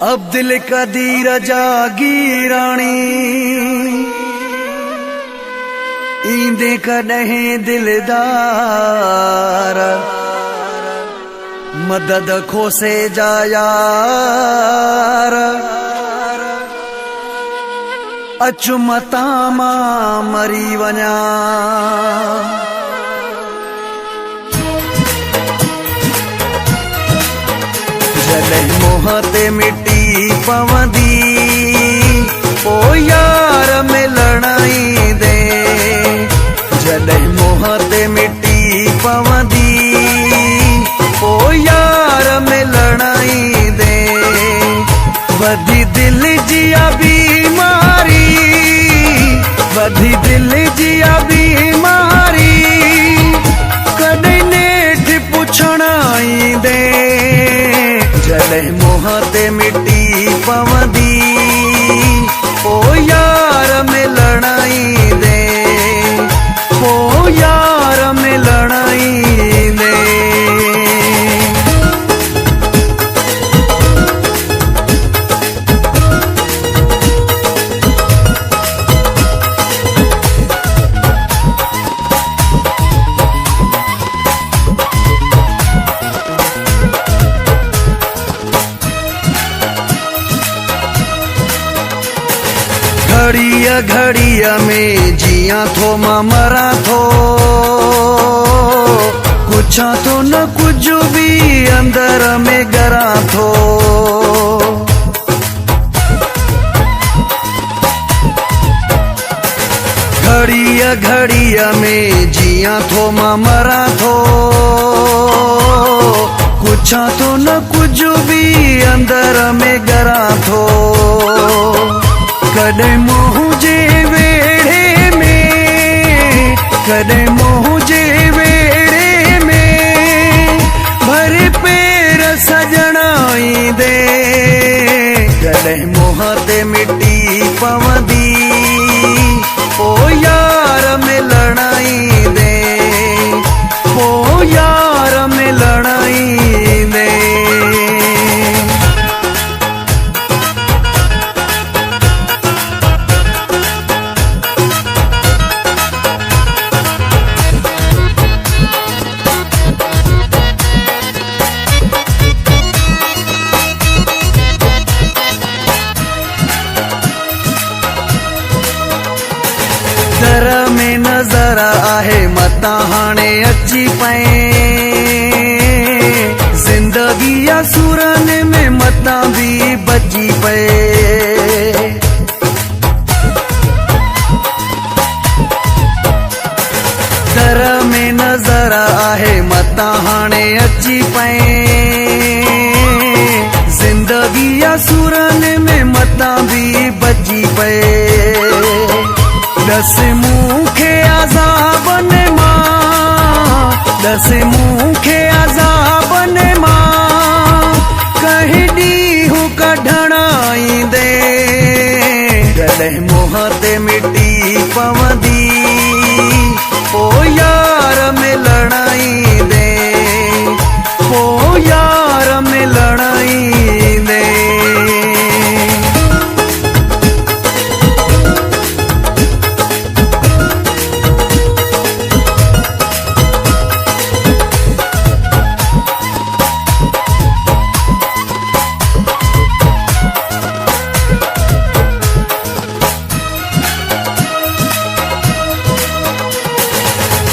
अब दिल कदी रजागी रानी ईंदे कॾहिं दिलदार मदद खोसे जा यार अचु मता मां मरी वञा जॾहिं मुंहं ते मिटी पवंदी पोइ यार मिलण ईंदे जॾहिं मुंहं ते मिटी पवंदी पोइ यार मिलण ईंदे वधी दिल जी बीमारी वधी दिल जी बीमारी कॾहिं नेठ पुछण ईंदे जॾहिं मुंहं ते मिटी पवंदी पोइ यार मिलण ईंदे पोइ यार मिलण ईंदे घड़िया घड़िया में जिया थो मां मरा थो कुछा तो न कुछ भी अंदर में गरा थो घड़िया घड़िया में जिया थो मां मरा थो कुछा तो न कुछ भी अंदर में गरा थो कॾहिं मोह जे वेड़े में कॾहिं मोह जे वेड़े में भर पेर सजण ईंदे कॾहिं मुंहं ते मिटी पवंदी पोइ यार मिलण ईंदे पोइ यार मिलण ईंदे दर में नज़र आहे मता हाणे अची पए ज़िंदगी या सुरन में मता भी बची पए दर में नज़र आहे मता हाणे अची पए ज़िंदगी या सुरन में मता भी बची पए दस मुखे अज़ाबन मां दस मुखे अज़ाबन मां कहीं ॾींहुं कढण ईंदे जॾहिं मुंहं ते मिटी पवंदी पोइ यार मिलण ईंदे पोइ यार मिलण ईंदे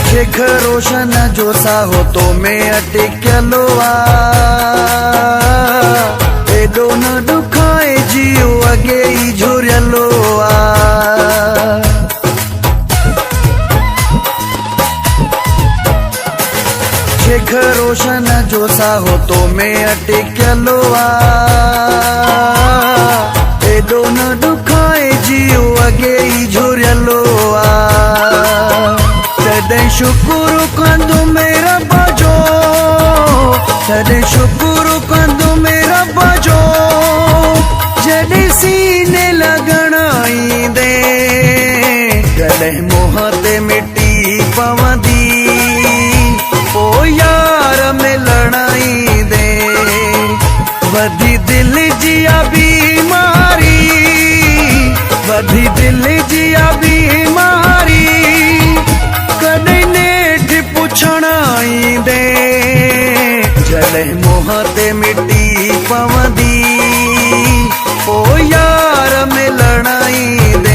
शेख रोशन जो साहो तो में अटिकलो आ एॾो न ॾुखाए जियो अॻे ई झुरियलो आ शेख रोशन जो साहो तो में अटिकलो आ एॾो न ॾुखाए जियो अॻे ई झुरियलो आ तॾहिं शुकुर कंदुमि रब जो तॾहिं शुकुर कंदुमि रब जो जॾहिं सीने लॻण ईंदे कॾहिं मुंहं ते मिटी पवंदी पोइ यार मिलण ईंदे वधी दिल जिया बीमारी, वधी दिल जिया बीमारी, कॾहिं नेठ पुछण ईंदे, जॾहिं मुंहं ते मिटी पवंदी, पोइ यार मिलण ईंदे।